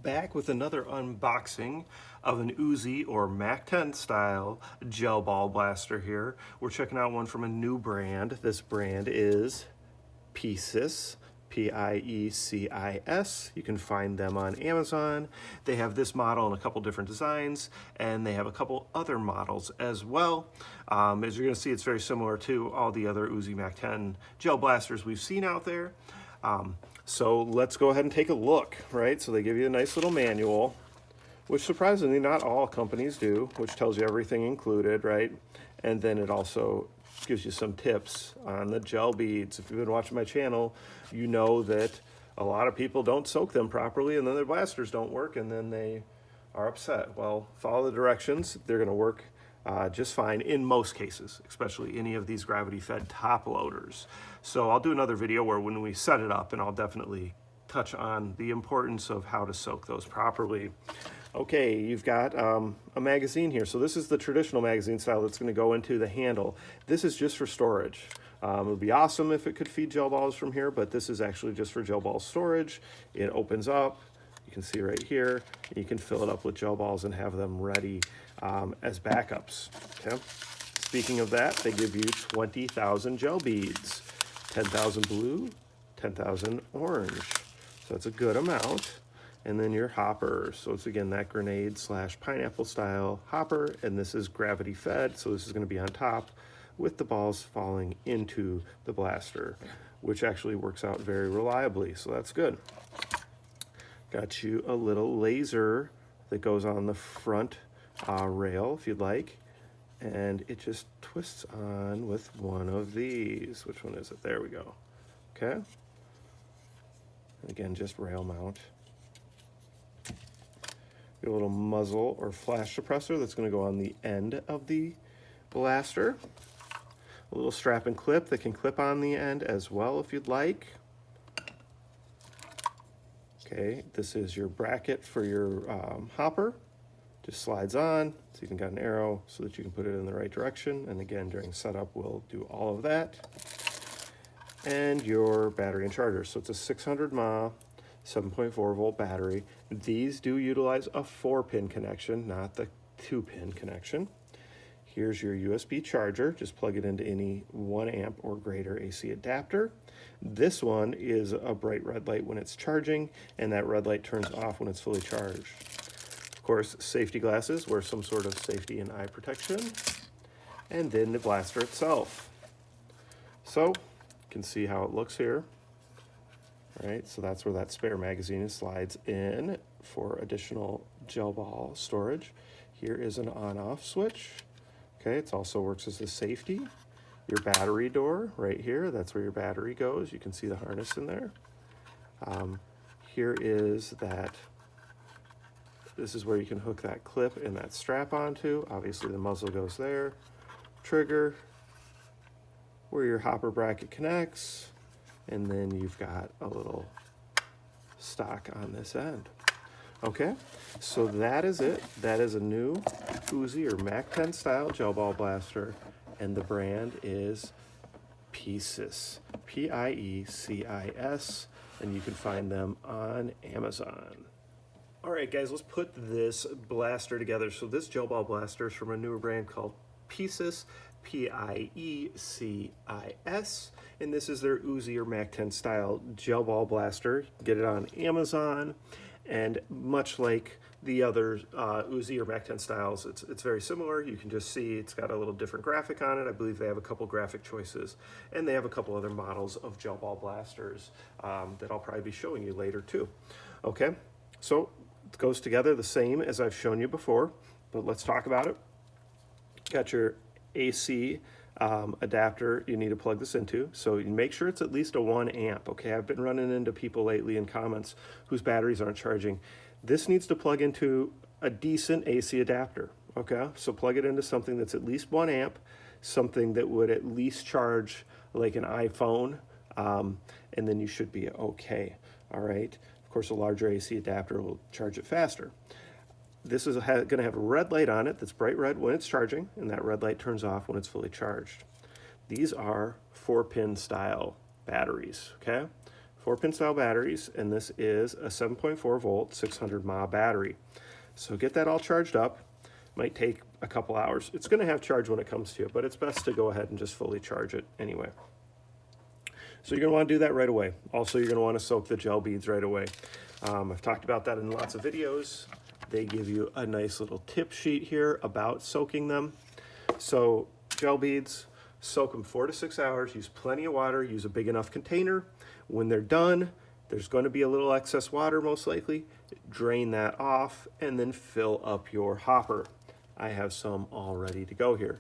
Back with another unboxing of an Uzi or Mack 10 style gel ball blaster here. We're checking out one from a new brand. This brand is PIECIS, P-I-E-C-I-S. You can find them on Amazon. They have this model in a couple different designs, and they have a couple other models as well. As you're going to see, it's very similar to all the other Uzi Mack 10 gel blasters we've seen out there. So let's go ahead and take a look, right? So they give you a nice little manual, which surprisingly not all companies do, which tells you everything included, right? And then it also gives you some tips on the gel beads. If you've been watching my channel, you know that a lot of people don't soak them properly and then their blasters don't work and then they are upset. Well, follow the directions. They're gonna work just fine in most cases, especially any of these gravity-fed top loaders. So I'll do another video where when we set it up, and I'll definitely touch on the importance of how to soak those properly. Okay, you've got a magazine here. So this is the traditional magazine style that's gonna go into the handle. This is just for storage. It would be awesome if it could feed gel balls from here, but this is actually just for gel ball storage. It opens up, you can see right here, you can fill it up with gel balls and have them ready as backups, okay? Speaking of that, they give you 20,000 gel beads, 10,000 blue, 10,000 orange. So that's a good amount. And then your hopper. So it's again that grenade / pineapple style hopper, and this is gravity fed, so this is gonna be on top with the balls falling into the blaster, which actually works out very reliably, so that's good. Got you a little laser that goes on the front rail if you'd like, and it just twists on with one of these. Which one is it? There we go. Okay. And again, just rail mount. Your little muzzle or flash suppressor that's going to go on the end of the blaster. A little strap and clip that can clip on the end as well if you'd like. Okay, this is your bracket for your hopper. Just slides on, so you can got an arrow so that you can put it in the right direction. And again, during setup, we'll do all of that. And your battery and charger. So it's a 600 mAh, 7.4 volt battery. These do utilize a 4-pin connection, not the 2-pin connection. Here's your USB charger. Just plug it into any 1 amp or greater AC adapter. This one is a bright red light when it's charging, and that red light turns off when it's fully charged. Of course, safety glasses, wear some sort of safety and eye protection, and then the blaster itself. So you can see how it looks here. All right, so that's where that spare magazine slides in for additional gel ball storage. Here is an on-off switch. Okay, it also works as a safety. Your battery door right here, that's where your battery goes. You can see the harness in there. Here is that, this is where you can hook that clip and that strap onto. Obviously the muzzle goes there. Trigger, where your hopper bracket connects, and then you've got a little stock on this end. Okay, so that is it. That is a new Uzi or Mack 10 style gel ball blaster, and the brand is PIECIS, P-I-E-C-I-S, and you can find them on Amazon. All right, guys, let's put this blaster together. So this gel ball blaster is from a newer brand called PIECIS, P-I-E-C-I-S, and this is their Uzi or Mack 10 style gel ball blaster. You can get it on Amazon, and much like the other Uzi or Mack 10 styles, it's very similar. You can just see it's got a little different graphic on it. I believe they have a couple graphic choices, and they have a couple other models of gel ball blasters that I'll probably be showing you later too. Okay, so it goes together the same as I've shown you before, but let's talk about it. Got your AC adapter you need to plug this into, so you make sure it's at least a 1 amp. Okay, I've been running into people lately in comments whose batteries aren't charging. This needs to plug into a decent AC adapter. Okay, so plug it into something that's at least 1 amp, something that would at least charge like an iPhone, and then you should be okay. All right, of course a larger AC adapter will charge it faster. This is going to have a red light on it that's bright red when it's charging, and that red light turns off when it's fully charged. These are 4-pin style batteries, okay? 4-pin style batteries, and this is a 7.4 volt, 600 mAh battery. So get that all charged up. Might take a couple hours. It's going to have charge when it comes to you, but it's best to go ahead and just fully charge it anyway. So you're going to want to do that right away. Also, you're going to want to soak the gel beads right away. I've talked about that in lots of videos. They give you a nice little tip sheet here about soaking them. So gel beads, soak them 4 to 6 hours, use plenty of water, use a big enough container. When they're done, there's going to be a little excess water most likely. Drain that off and then fill up your hopper. I have some all ready to go here.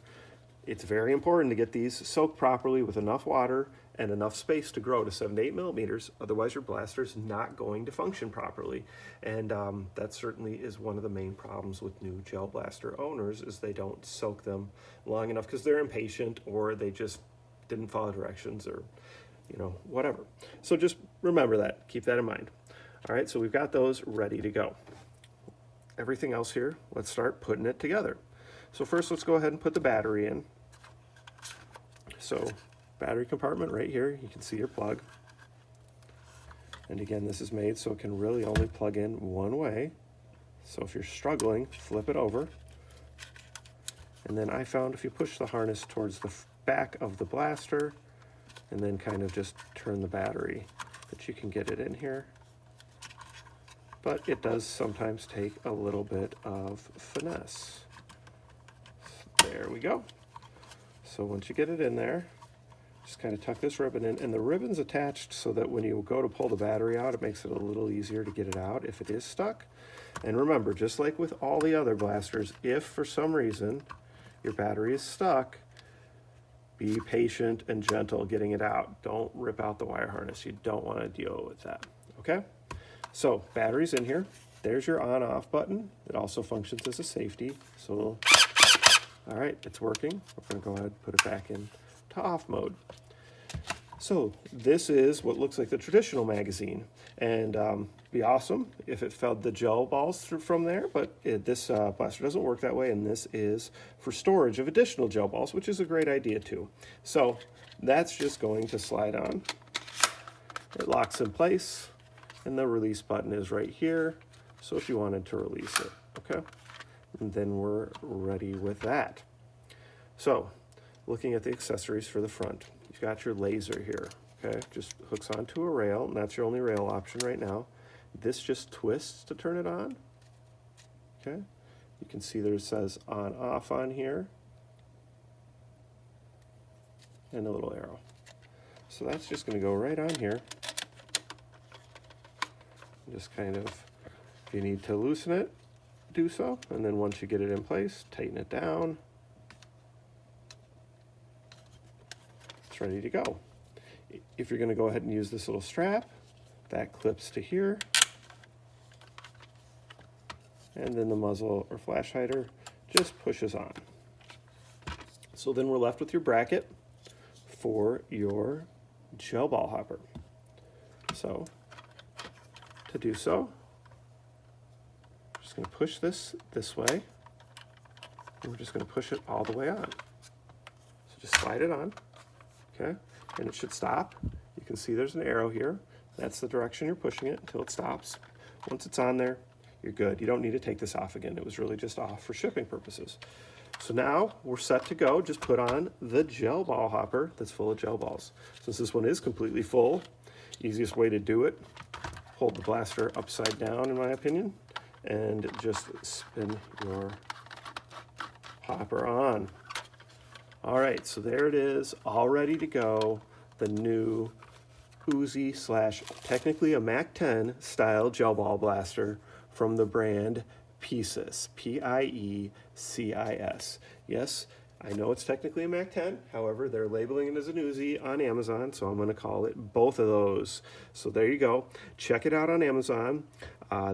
It's very important to get these soaked properly with enough water and enough space to grow to 7 to 8 millimeters. Otherwise, your blaster's not going to function properly. And that certainly is one of the main problems with new gel blaster owners, is they don't soak them long enough because they're impatient or they just didn't follow directions, or whatever. So just remember that. Keep that in mind. All right, so we've got those ready to go. Everything else here, let's start putting it together. So first, let's go ahead and put the battery in. So battery compartment right here, you can see your plug. And again, this is made so it can really only plug in one way. So if you're struggling, flip it over. And then I found if you push the harness towards the back of the blaster and then kind of just turn the battery, that you can get it in here. But it does sometimes take a little bit of finesse. There we go. So once you get it in there, just kind of tuck this ribbon in, and the ribbon's attached so that when you go to pull the battery out, it makes it a little easier to get it out if it is stuck. And remember, just like with all the other blasters, if for some reason your battery is stuck, be patient and gentle getting it out. Don't rip out the wire harness. You don't want to deal with that, okay? So battery's in here. There's your on-off button. It also functions as a safety. So, all right, it's working. We're going to go ahead and put it back in to off mode. So this is what looks like the traditional magazine, and be awesome if it fed the gel balls through from there, but this blaster doesn't work that way, and this is for storage of additional gel balls, which is a great idea too. So that's just going to slide on. It locks in place, and the release button is right here, so if you wanted to release it, okay? And then we're ready with that. So looking at the accessories for the front, you've got your laser here, okay? Just hooks onto a rail, and that's your only rail option right now. This just twists to turn it on, okay? You can see there it says on, off on here, and a little arrow. So that's just gonna go right on here. Just kind of, if you need to loosen it, do so, and then once you get it in place, tighten it down. It's ready to go. If you're going to go ahead and use this little strap, that clips to here, and then the muzzle or flash hider just pushes on. So then we're left with your bracket for your gel ball hopper. So to do so, just going to push this way, and we're just going to push it all the way on. So just slide it on, okay, and it should stop. You can see there's an arrow here. That's the direction you're pushing it until it stops. Once it's on there, you're good. You don't need to take this off again. It was really just off for shipping purposes. So now we're set to go. Just put on the gel ball hopper that's full of gel balls. Since this one is completely full, easiest way to do it, hold the blaster upside down, in my opinion, and just spin your hopper on. All right, so there it is, all ready to go. The new Uzi / technically a Mack 10 style gel ball blaster from the brand PIECIS, P-I-E-C-I-S. Yes, I know it's technically a Mack 10, however, they're labeling it as an Uzi on Amazon, so I'm gonna call it both of those. So there you go. Check it out on Amazon.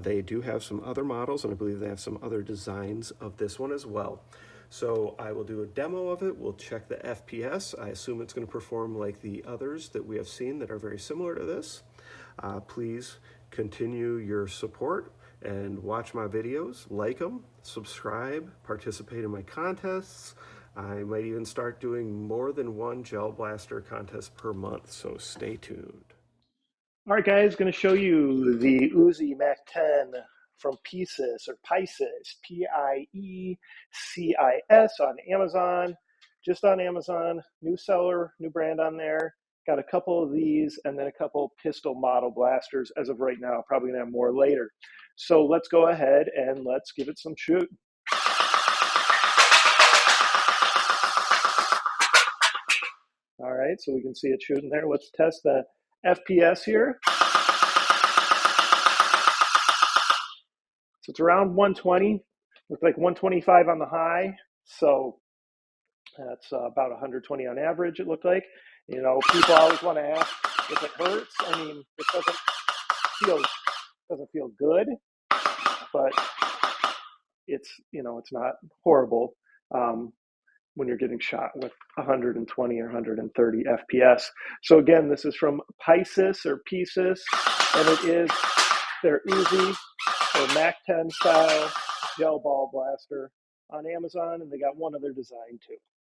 They do have some other models, and I believe they have some other designs of this one as well. So I will do a demo of it. We'll check the FPS. I assume it's gonna perform like the others that we have seen that are very similar to this. Please continue your support and watch my videos, like them, subscribe, participate in my contests. I might even start doing more than one gel blaster contest per month, so stay tuned. All right, guys, going to show you the Uzi Mac 10 from PIECIS or PIECIS, P-I-E-C-I-S on Amazon. Just on Amazon, new seller, new brand on there. Got a couple of these and then a couple pistol model blasters as of right now. Probably going to have more later. So let's go ahead and let's give it some shoot. All right, so we can see it shooting there. Let's test the FPS here. So it's around 120, looks like 125 on the high. So that's about 120 on average, it looked like. You know, people always want to ask if it hurts. I mean, it doesn't feel good, but it's, you know, it's not horrible when you're getting shot with 120 or 130 FPS. So again, this is from PIECIS or PIECIS, and it is their Uzi or Mac 10 style gel ball blaster on Amazon, and they got one other design too.